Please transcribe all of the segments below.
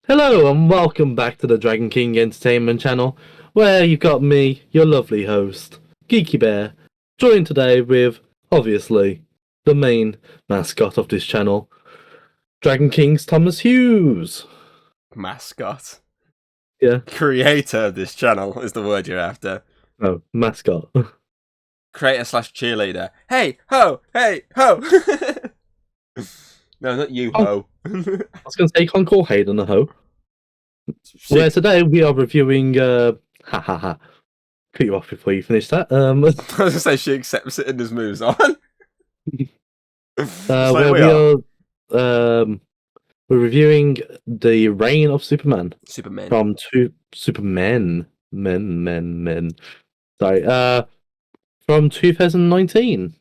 Hello and welcome back to the Dragon King Entertainment channel, where you've got me, your lovely host, Geeky Bear, joined today with, obviously, the main mascot of this channel, Dragon King's Thomas Hughes. Mascot. Yeah. Creator of this channel is the word you're after. Oh, mascot. Creator / cheerleader. Hey ho! Hey ho! No, not you ho. I was going to say, you can't call Hayden a hoe. Where today we are reviewing, cut you off before you finish that. I was going to say she accepts it and just moves on. Where we're reviewing the Reign of Superman. Supermen. From Supermen. Men. Sorry. From 2019.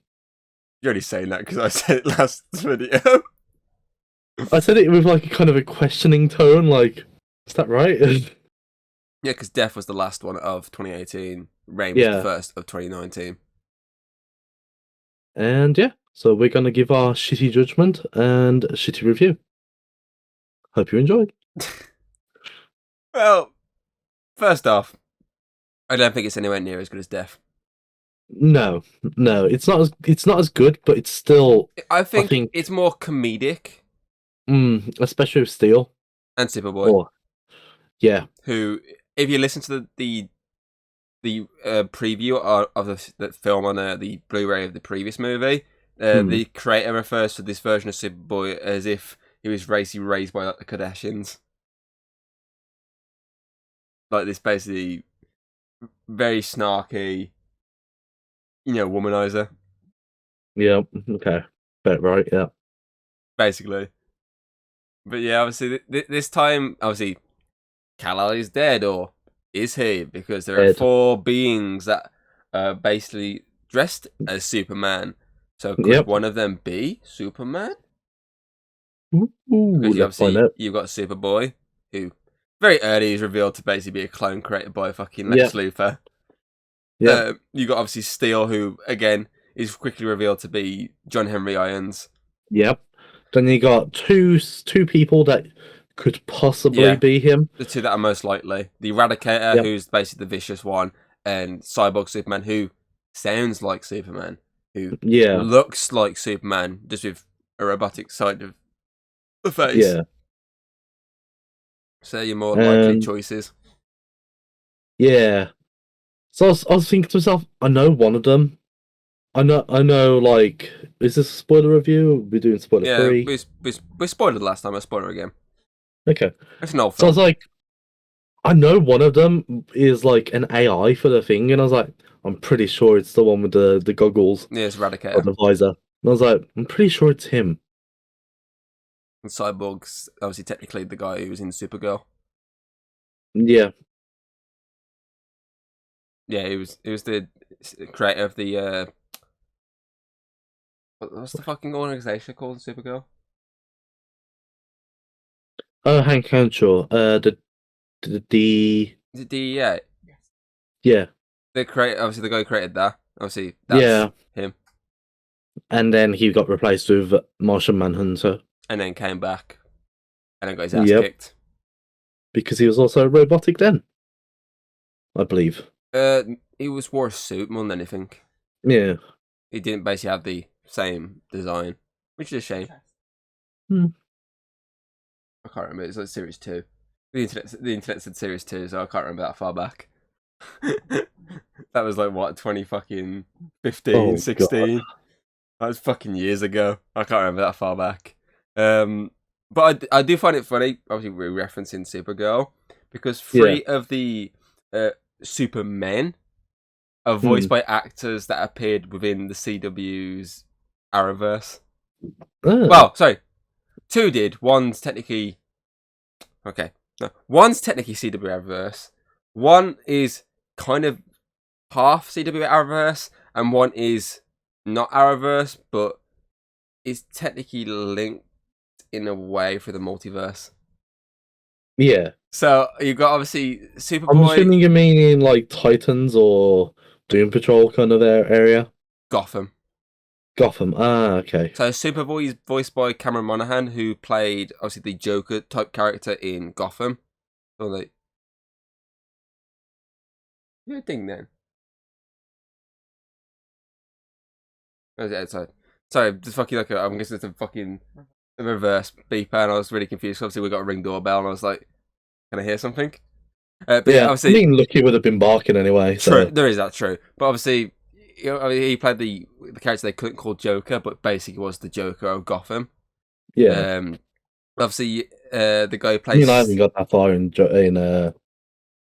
You're only saying that because I said it last video. I said it with like a kind of a questioning tone, like, is that right? Yeah, because Death was the last one of 2018. Reign was the first of 2019. And yeah, so we're going to give our shitty judgment and a shitty review. Hope you enjoyed. Well, first off, I don't think it's anywhere near as good as Death. No, it's not as good, but it's still. I think it's more comedic. Especially with Steel and Superboy. Yeah. Who, if you listen to the preview of the film on the Blu-ray of the previous movie, the creator refers to this version of Superboy as if he was raised by like the Kardashians. Like this basically very snarky, womanizer. Yeah, okay. Bet right, yeah. Basically. But yeah, obviously, this time, obviously, Kal-El is dead, or is he? Because there are 4 beings that are basically dressed as Superman. So could one of them be Superman? Because obviously, you've got Superboy, who very early is revealed to basically be a clone created by fucking Lex Luthor. Yeah. You got obviously Steel, who again is quickly revealed to be John Henry Irons. Yep. Then you got two people that could possibly be him. The 2 that are most likely. The Eradicator, who's basically the vicious one, and Cyborg Superman, who sounds like Superman, who looks like Superman, just with a robotic side of the face. Yeah. So your more likely choices. Yeah. So I was thinking to myself, I know one of them. I know. Like, is this a spoiler review? We're doing spoiler free. We spoiled it last time. I spoiler again. Okay. It's an old film. So I was like, I know one of them is like an AI for the thing, and I was like, I'm pretty sure it's the one with the goggles. Yeah, it's Eradicator. Or the visor. And I was like, I'm pretty sure it's him. And Cyborg's obviously technically the guy who was in Supergirl. Yeah. Yeah, he was the creator of the what's the fucking organization called in Supergirl? Oh, Hank Henshaw. The DEA. Yeah. The guy who created that. Obviously, that's him. And then he got replaced with Martian Manhunter. And then came back. And then got his ass kicked. Because he was also robotic then. I believe. He wore a suit more than anything. Yeah. He didn't basically have the same design. Which is a shame. I can't remember. It's like Series 2. The internet said Series 2, so I can't remember that far back. That was like, what, 2015, 16? God. That was fucking years ago. I can't remember that far back. But I do find it funny, obviously we're referencing Supergirl, because 3 of the Supermen are voiced by actors that appeared within the CW's Arrowverse. Well, sorry. 2 did. One's technically CW Arrowverse. One is kind of half CW Arrowverse, and one is not Arrowverse, but is technically linked in a way for the multiverse. Yeah. So you got obviously Superboy. I'm assuming you mean in like Titans or Doom Patrol kind of area. Gotham. Gotham. Ah, okay. So Superboy is voiced by Cameron Monaghan, who played obviously the Joker type character in Gotham. So like, you think then? Oh, yeah, sorry, just fucking like I'm guessing it's a fucking reverse beeper, and I was really confused. Obviously, we got a ring doorbell, and I was like, "Can I hear something?" But yeah, Yeah, I obviously, mean, Lucky would have been barking anyway. true. So There is that true, but obviously, I mean, he played the character they couldn't call Joker, but basically was the Joker of Gotham. yeah, Um, obviously, the guy who I mean, I haven't plays, got that far in.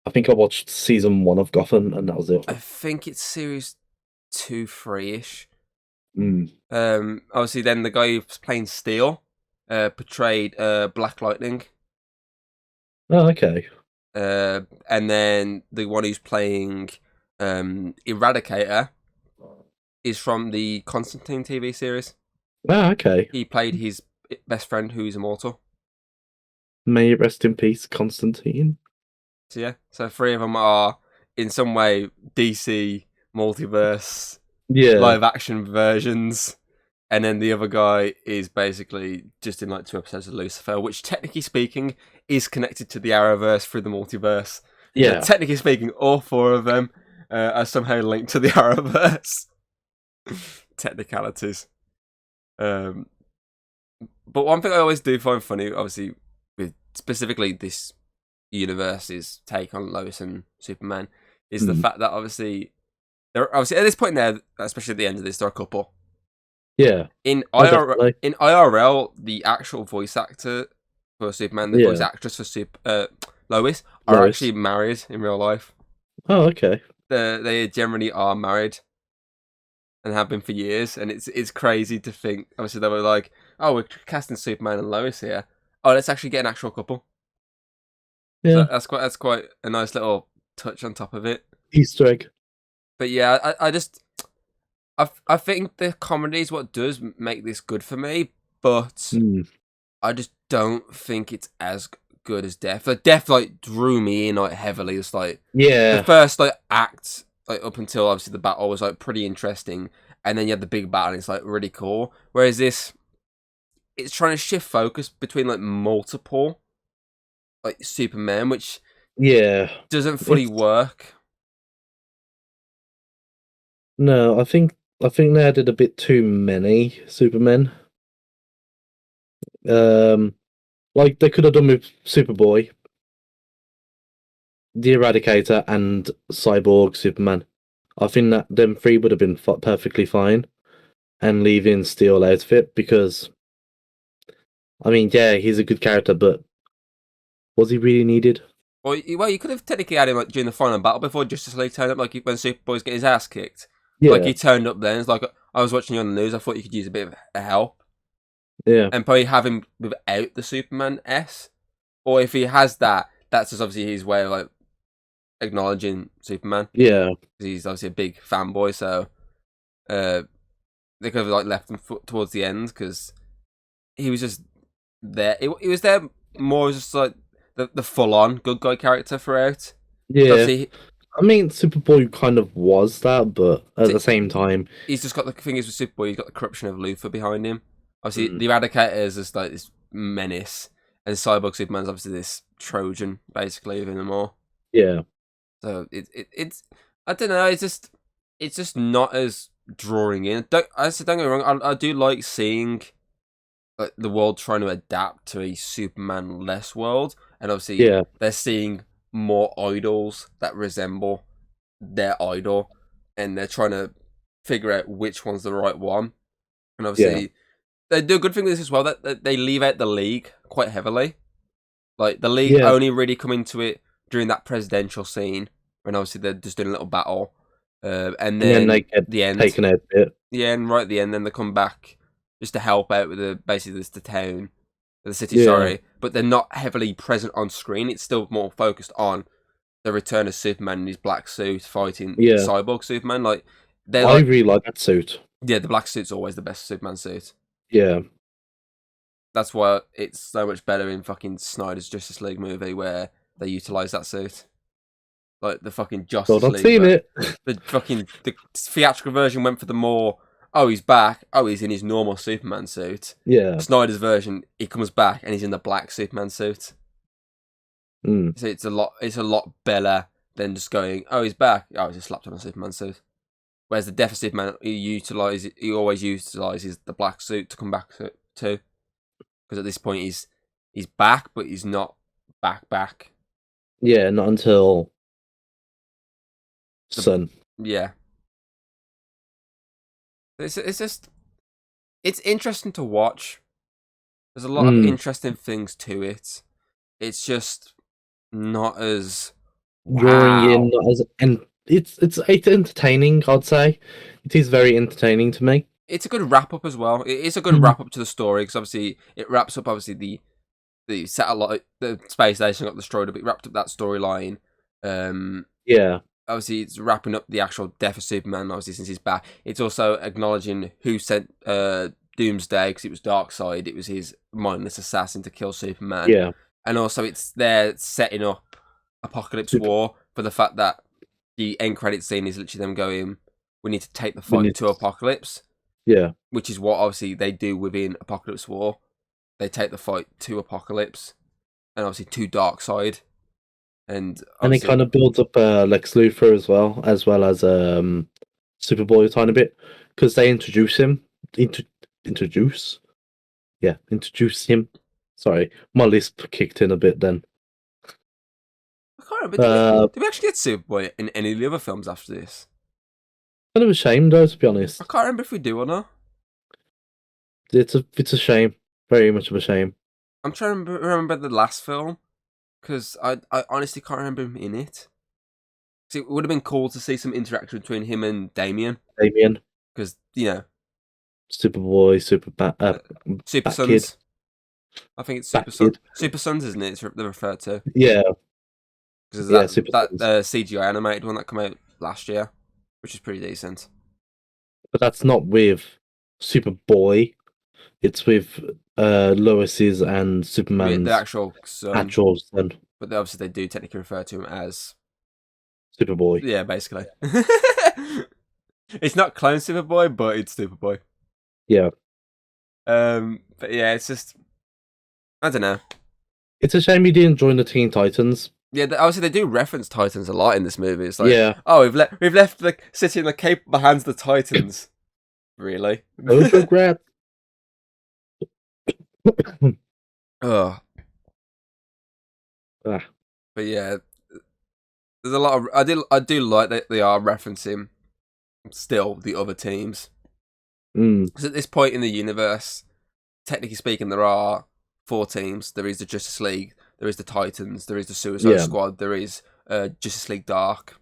I think I watched season 1 of Gotham, and that was it. I think it's series 2, 3 ish. Mm. Obviously, then the guy who's playing Steel, portrayed Black Lightning. Oh, okay. And then the one who's playing Eradicator is from the Constantine TV series. Ah, okay. He played his best friend who is immortal. May it rest in peace, Constantine. So yeah, so 3 of them are in some way DC multiverse Yeah, live action versions. And then the other guy is basically just in like 2 episodes of Lucifer, which technically speaking is connected to the Arrowverse through the multiverse. So yeah, technically speaking, all 4 of them are somehow linked to the Arrowverse. Technicalities. But one thing I always do find funny, obviously, with specifically this universe's take on Lois and Superman, is the fact that obviously they're obviously at this point now, especially at the end of this, they're a couple. yeah. In Oh, IRL, the actual voice actor for Superman, the voice actress for Lois, are Lois. actually married in real life. Oh, okay. They generally are married and have been for years, and it's crazy to think. Obviously, they were like, "Oh, we're casting Superman and Lois here. Oh, let's actually get an actual couple." So Yeah. that's quite a nice little touch on top of it. Easter egg. But yeah, I think the comedy is what does make this good for me, but I just don't think it's as good as Death. Like Death, like drew me in like heavily. It's like the first like act, like up until obviously the battle was like pretty interesting, and then you had the big battle, and it's like really cool. Whereas this, it's trying to shift focus between like multiple like Superman, which doesn't fully work. No, I think they added a bit too many Supermen. Like they could have done with Superboy, the Eradicator, and Cyborg Superman. I think that them 3 would have been perfectly fine, and leaving Steel out of it because, I mean, yeah, he's a good character, but was he really needed? Well, you could have technically had him like during the final battle before Justice League turned up, like when Superboy's getting his ass kicked. Like Yeah, he turned up then. It's like I was watching you on the news. I thought you could use a bit of a help, yeah, and probably have him without the Superman S. Or if he has that, that's just obviously his way of like acknowledging Superman. yeah, He's obviously a big fanboy, so they could have like left him towards the end because he was just there. He was there more as just like the full on good guy character throughout. yeah. Obviously, I mean, Superboy kind of was that, but at the same time, he's just got the thing is with Superboy, he's got the corruption of Luthor behind him. Obviously, the Eradicator is just like this menace, and Cyborg Superman's obviously this Trojan, basically, even more. yeah, So it's I don't know. It's just not as drawing in. Don't get me wrong. I do like seeing like the world trying to adapt to a Superman less world, and obviously yeah, they're seeing more idols that resemble their idol, and they're trying to figure out which one's the right one. And obviously, they do a good thing with this as well, that they leave out the League quite heavily. Like the League yeah. only really come into it during that presidential scene when obviously they're just doing a little battle, and then they get the end. taken out a bit. Yeah, and right at the end, then they come back just to help out with basically the town, the city. Yeah. Sorry, but they're not heavily present on screen. It's still more focused on the return of Superman in his black suit fighting Cyborg Superman. Like I really like that suit. Yeah, the black suit's always the best Superman suit. Yeah. That's why it's so much better in fucking Snyder's Justice League movie where they utilize that suit. Like the fucking Justice Still not League. seen it. The theatrical version went for the more oh, he's back. Oh, he's in his normal Superman suit. Yeah. Snyder's version, he comes back and he's in the black Superman suit. Mm. So it's a lot better than just going, oh, he's back. Oh, he's just slapped on a Superman suit. Whereas the Death of Superman, he always utilizes the black suit to come back to. Because at this point he's back, but he's not back. Yeah, not until Sun. Yeah. It's just it's interesting to watch. There's a lot of interesting things to it. It's just not as drawing in, not as and it's entertaining. I'd say it is very entertaining to me. It's a good wrap up as well. It is a good wrap up to the story because obviously it wraps up the satellite, the space station got destroyed, but it wrapped up that storyline. Yeah. Obviously, it's wrapping up the actual Death of Superman. Obviously, since he's back, it's also acknowledging who sent Doomsday because it was Darkseid. It was his mindless assassin to kill Superman. Yeah. And also, it's there setting up Apocalypse War for the fact that the end credit scene is literally them going, "We need to take the fight to Apocalypse." Yeah. Which is what obviously they do within Apocalypse War. They take the fight to Apocalypse, and obviously to Darkseid. And it kind of builds up Lex Luthor as well as Superboy a tiny bit because they introduce him. Introduce him. Sorry, my lisp kicked in a bit then. I can't remember. Did we actually get Superboy in any of the other films after this? Kind of a shame though, to be honest. I can't remember if we do or not. It's a shame. Very much of a shame. I'm trying to remember the last film. Because I honestly can't remember him in it. See, it would have been cool to see some interaction between him and Damian. Because, Superboy, Super Bat Sons. Kid. I think it's Super Sons. Super Sons, isn't it? They're referred to. Yeah. Because there's that CGI animated one that came out last year, which is pretty decent. But that's not with Superboy. It's with Lois's and Superman's the actual son. Son. But obviously they do technically refer to him as Superboy. Yeah, basically. It's not Clone Superboy, but it's Superboy. Yeah. But yeah, it's just I don't know. It's a shame you didn't join the Teen Titans. Yeah, obviously they do reference Titans a lot in this movie. It's like, yeah. Oh, we've left the city in the capable hands of the Titans. Really? No regret. Oh. Ah. But yeah, there's a lot of I do like that they are referencing still the other teams. Because at this point in the universe, technically speaking, there are 4 teams. There is the Justice League, there is the Titans, there is the Suicide Squad, there is Justice League Dark.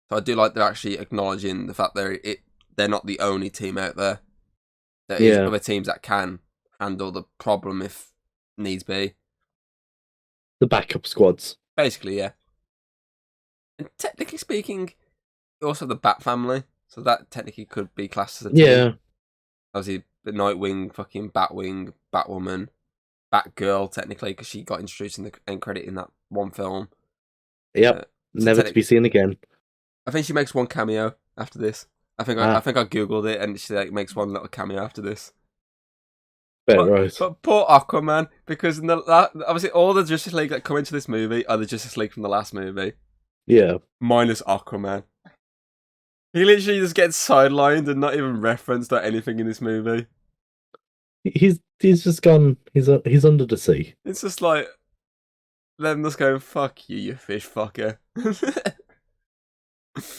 So I do like they're actually acknowledging the fact they're not the only team out there. There is other teams that can handle the problem if needs be. The backup squads. Basically, yeah. And technically speaking, also the Bat family. So that technically could be classed as a team. Yeah. Obviously, the Nightwing, fucking Batwing, Batwoman, Batgirl, technically, because she got introduced in the end credit in that one film. Yep. Never to be seen again. I think she makes one cameo after this. I think I googled it, and she makes one little cameo after this. Right. But poor Aquaman, because obviously all the Justice League that come into this movie are the Justice League from the last movie. Yeah. Minus Aquaman. He literally just gets sidelined and not even referenced or anything in this movie. He's just gone. He's under the sea. It's just like them just going, "Fuck you, you fish fucker."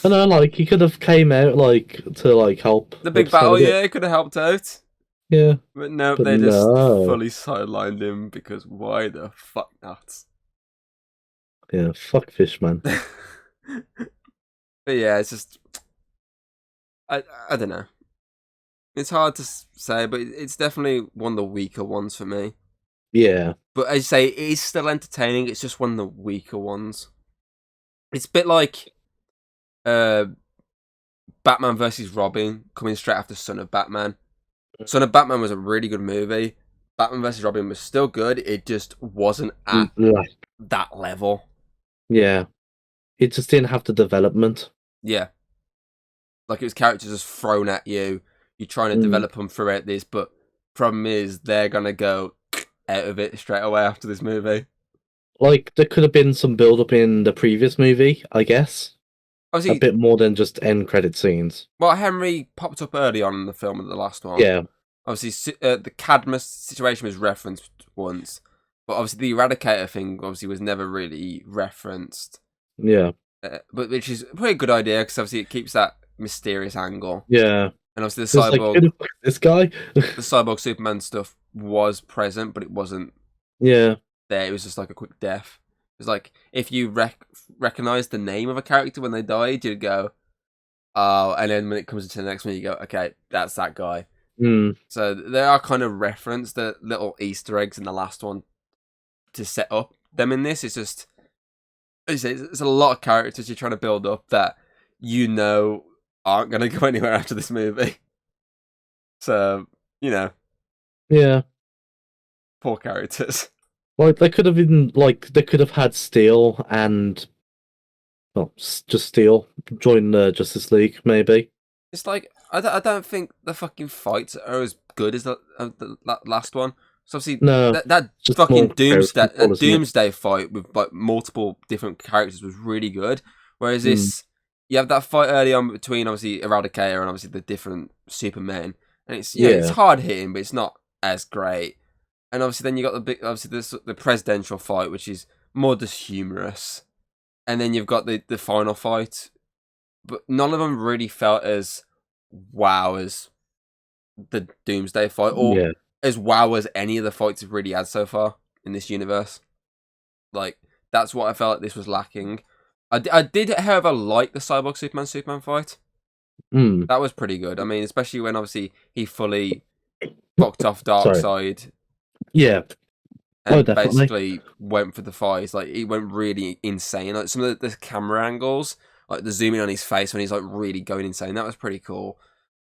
I know, like he could have came out to help the big battle. Yeah, he could have helped out. Yeah, but no, they just fully sidelined him because why the fuck not? Yeah, fuck fish, man. But yeah, it's just I don't know. It's hard to say, but it's definitely one of the weaker ones for me. Yeah. But as you say, it is still entertaining. It's just one of the weaker ones. It's a bit like Batman vs. Robin coming straight after Son of Batman. Son of Batman was a really good movie. Batman vs. Robin was still good. It just wasn't at that level. Yeah. It just didn't have the development. Yeah. Like it was characters just thrown at you. you're trying to develop them throughout this, but problem is they're gonna go out of it straight away after this movie. Like, there could have been some build-up in the previous movie, I guess. Obviously, a bit more than just end credit scenes. Well, Henry popped up early on in the film, the last one. Yeah. Obviously, the Cadmus situation was referenced once, but obviously the Eradicator thing obviously was never really referenced. Yeah. But which is probably a good idea because obviously it keeps that mysterious angle. Yeah. And obviously the cyborg, like, who the fuck is this guy? the cyborg Superman stuff was present, but it wasn't. Yeah. There, it was just like a quick death. It's like if you recognize the name of a character when they died, you'd go, "Oh," and then when it comes into the next one, you go, "Okay, that's that guy." So there are kind of referenced the little Easter eggs in the last one to set up them in this. It's just, it's a lot of characters you're trying to build up that you know aren't going to go anywhere after this movie. So, you know, yeah, poor characters. Like, they could have been, like, they could have had Steel and, well, just Steel join the Justice League, maybe. It's like, I don't think the fucking fights are as good as the last one. So obviously, No, that fucking Doomsday fight with like multiple different characters was really good. Whereas this, you have that fight early on between obviously Eradicator and obviously the different Supermen, and it's it's hard hitting, but it's not as great. And obviously, then you got the presidential fight, which is more just humorous, and then you've got the final fight, but none of them really felt as wow as the Doomsday fight, or as wow as any of the fights have really had so far in this universe. Like, that's what I felt like this was lacking. I did, however, like the Cyborg Superman fight. That was pretty good. I mean, especially when obviously he fully fucked off Darkseid. Yeah. And basically went for the fight. Like, he went really insane. Like, some of the camera angles, like the zooming on his face when he's like really going insane, that was pretty cool.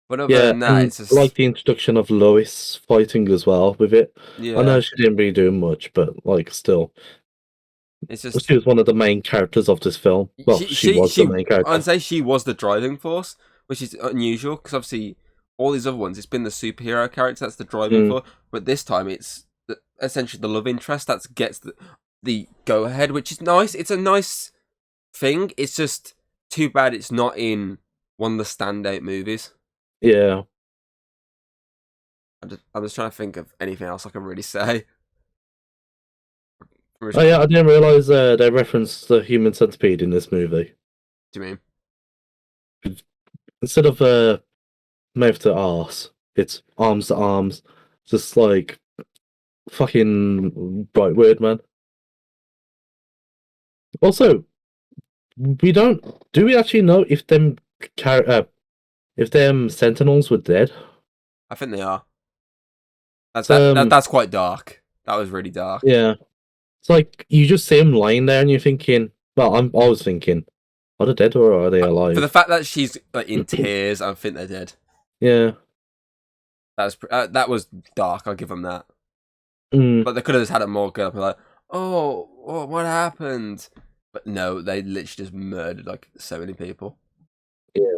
But other than that, it's just like the introduction of Lois fighting as well with it. Yeah. I know she didn't really do much, but like still, it's just she was one of the main characters of this film. Well, she was the main character. I'd say she was the driving force, which is unusual because obviously all these other ones, it's been the superhero character that's the driving force, but this time it's essentially the love interest that gets the go ahead, which is nice. It's a nice thing. It's just too bad it's not in one of the standout movies. Yeah. I'm just trying to think of anything else I can really say. Oh yeah, I didn't realise they referenced the Human Centipede in this movie. What do you mean? Instead of mouth to arse, it's arms to arms. Just like fucking right word, man. Also, do we actually know if them Sentinels were dead? I think they are. That's quite dark. That was really dark. Yeah. It's like, you just see them lying there and you're thinking, well, I was thinking, are they dead or are they alive? For the fact that she's like, in tears, I think they're dead. Yeah. That was dark, I'll give them that. But they could have just had it more good up and like, oh, what happened? But no, they literally just murdered like so many people. Yeah.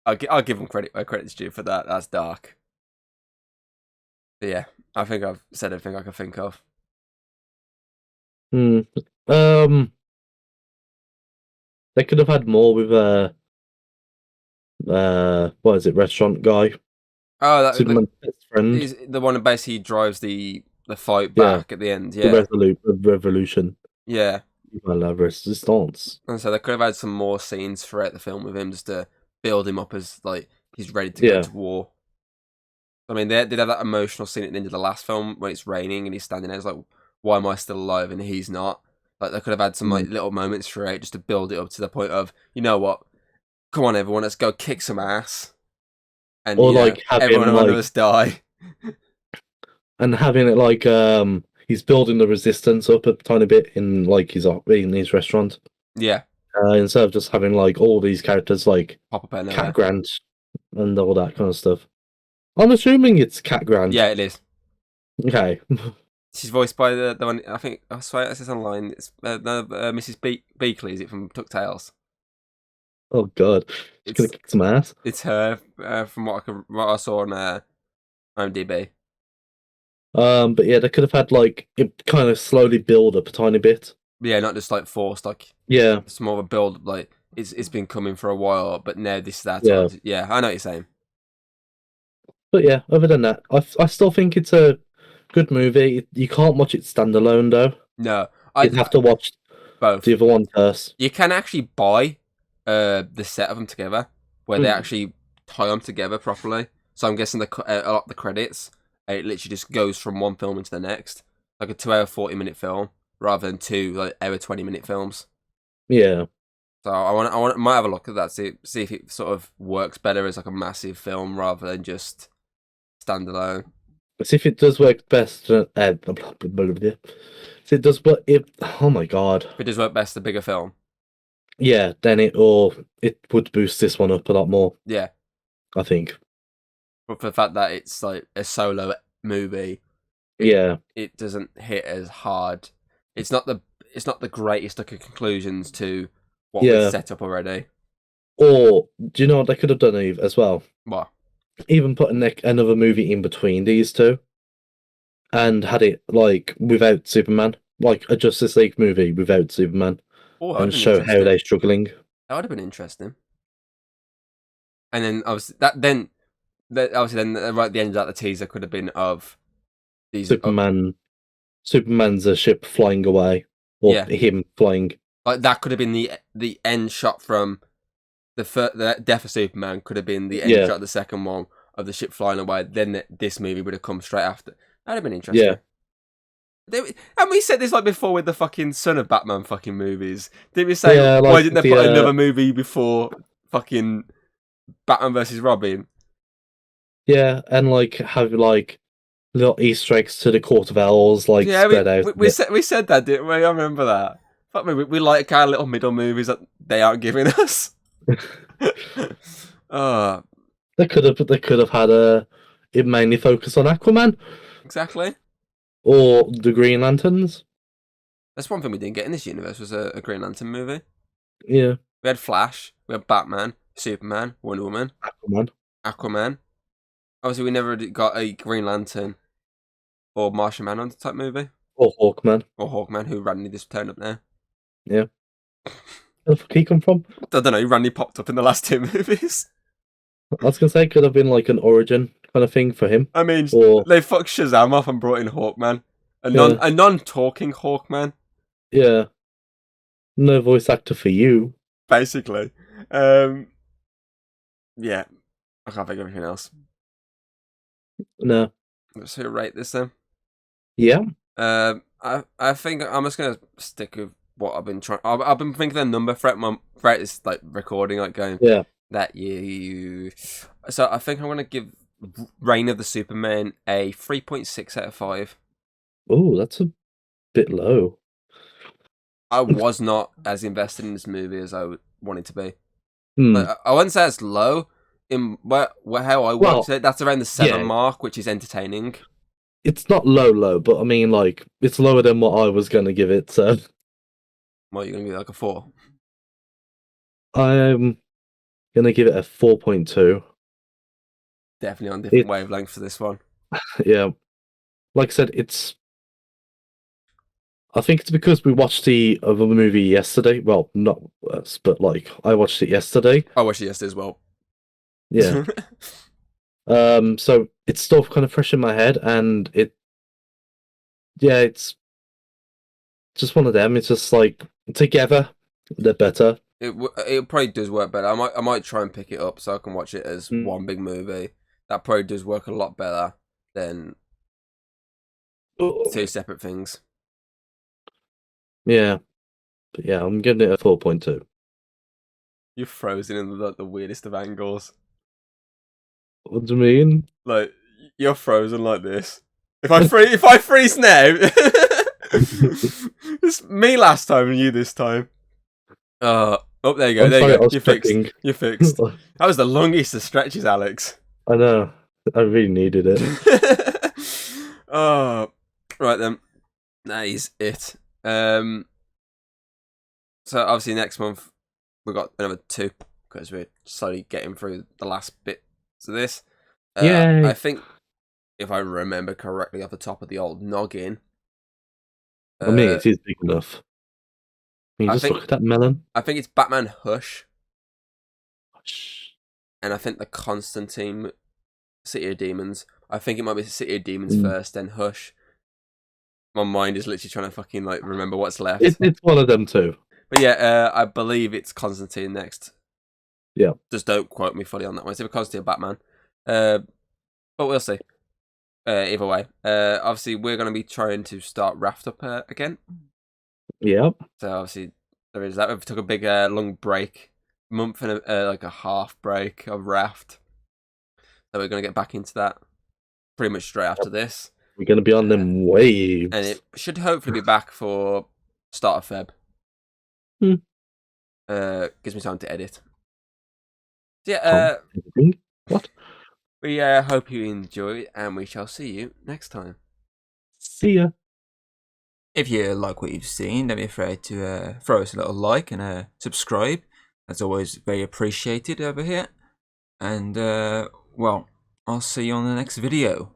I'll give them credit where credit's due for that. That's dark. But yeah, I think I've said everything I can think of. They could have had more with what is it, restaurant guy? Oh, that Superman's best friend. He's the one who basically drives the fight back at the end. Yeah, the revolution. Yeah, resistance. And so they could have had some more scenes throughout the film with him just to build him up as like he's ready to go to war. I mean, they did have that emotional scene at the end of the last film when it's raining and he's standing there. It's like, why am I still alive and he's not? Like, they could have had some like little moments throughout just to build it up to the point of, you know what? Come on, everyone, let's go kick some ass. And or like having everyone around us die. And having it like he's building the resistance up a tiny bit in like his restaurant. Yeah. Instead of just having like all these characters like pop up Cat Grant and all that kind of stuff. I'm assuming it's Cat Grant. Yeah, it is. Okay. She's voiced by the one, I think, I swear it says online, it's Mrs. Beakley, is it from DuckTales? Oh god, she's gonna It's kick some ass. it's her from what I saw on IMDb. But yeah, they could have had like it kind of slowly build up a tiny bit. Yeah, not just like forced. Like Yeah, it's more of a build. Like it's been coming for a while, but now this is that yeah. time. Yeah, I know what you're saying. But yeah, other than that, I still think it's a good movie. You can't watch it standalone though. No, You'd have to watch the both. other one first. You can actually buy the set of them together, where they Hmm. actually tie them together properly. So I'm guessing a lot of the credits, it literally just goes from one film into the next, like a 2 hour 40-minute film, rather than two like hour 20-minute films. Yeah. So might have a look at that, see if it sort of works better as like a massive film rather than just standalone. See if it does work best. See if it does, but it. Oh my god. If it does work best, the bigger film. Yeah, then it would boost this one up a lot more. Yeah, I think. but for the fact that it's like a solo movie, Yeah. it doesn't hit as hard. It's not the greatest of conclusions to what we've Yeah. set up already. Or do you know what they could have done as well? What? Even put another movie in between these two, and had it like without Superman, like a Justice League movie without Superman, Oh, that would and have been show how interesting. they're struggling. That would have been interesting. And then obviously then right at the end of that, the teaser could have been of these. Superman's a ship flying away, or Yeah, him flying. like that could have been the end shot from the death of Superman. Could have been the end Yeah. shot of the second one of the ship flying away. Then this movie would have come straight after. That'd have been interesting. Yeah. And we said this like before with the fucking Son of Batman fucking movies. Didn't we say Yeah, why like didn't they put another movie before fucking Batman versus Robin? Yeah, and like have like little Easter eggs to the Court of Owls, like Yeah, spread out. we said that, didn't we? I remember that. Fuck me, we like our little middle movies that they aren't giving us. Oh, They could have had it mainly focus on Aquaman exactly. or the Green Lanterns. That's one thing we didn't get in this universe was a Green Lantern movie. Yeah, We had Flash, we had Batman, Superman, Wonder Woman, Aquaman Aquaman. Obviously, we never got a Green Lantern or Martian Manhunter type movie. or Hawkman. Or Hawkman, who randomly just turned up now. Yeah, where the fuck he come from? I don't know, he randomly popped up in the last two movies. I was gonna say it could have been like an origin kind of thing for him. I mean, Or they fucked Shazam off and brought in Hawkman. A non-talking Hawkman, yeah, no voice actor for you. basically. Yeah. I can't think of anything else. No. Let's rate this then. Yeah. I think I'm just gonna stick with what I've been trying. I've been thinking the number throughout this like recording, like going that you. So I think I'm gonna give Reign of the Supermen a 3.6 out of 5. Oh, that's a bit low. I was not as invested in this movie as I wanted to be. Hmm. Like, I wouldn't say it's low. In how I watched it, that's around the 7 mark, which is entertaining. It's not low, but I mean, like, it's lower than what I was going to give it, so... Well, you're going to be like a 4. I'm going to give it a 4.2. Definitely on different wavelengths for this one. Yeah. Like I said, I think it's because we watched the other movie yesterday. Well, not us, but, like, I watched it yesterday. I watched it yesterday as well. Yeah. So it's still kind of fresh in my head, and it's just one of them. It's just like together they're better. It probably does work better. I might try and pick it up so I can watch it as one big movie. That probably does work a lot better than two separate things. Yeah, but yeah, I'm giving it a 4.2. You're frozen in the weirdest of angles. What do you mean? Like you're frozen like this. If I freeze now, it's me last time and you this time. Oh, there you go. There you go. You're fixed. You're fixed. That was the longest of stretches, Alex. I know. I really needed it. Oh, right then. That is it. So obviously next month we've got another 2 because we're slowly getting through the last bits of this. Yay! I think, if I remember correctly off the top of the old noggin, I mean, it is big enough. Can you just look at that melon? I think it's Batman Hush, Shh. and I think the Constantine City of Demons. I think it might be City of Demons first, then Hush. My mind is literally trying to fucking like remember what's left. It's one of them too. But yeah, I believe it's Constantine next. Yeah. Just don't quote me fully on that one. It's either Constantine or Batman. But we'll see. Either way. Obviously, we're going to be trying to start Raft up again. Yeah. So obviously, there is that. We took a big long break. Month and like a half break of Raft. So we're going to get back into that pretty much straight after this. We're going to be on them waves. And it should hopefully be back for start of Feb. Gives me time to edit. So yeah, what? We hope you enjoy, and we shall see you next time. See ya. If you like what you've seen, don't be afraid to throw us a little like and subscribe. That's always very appreciated over here. And, well, I'll see you on the next video.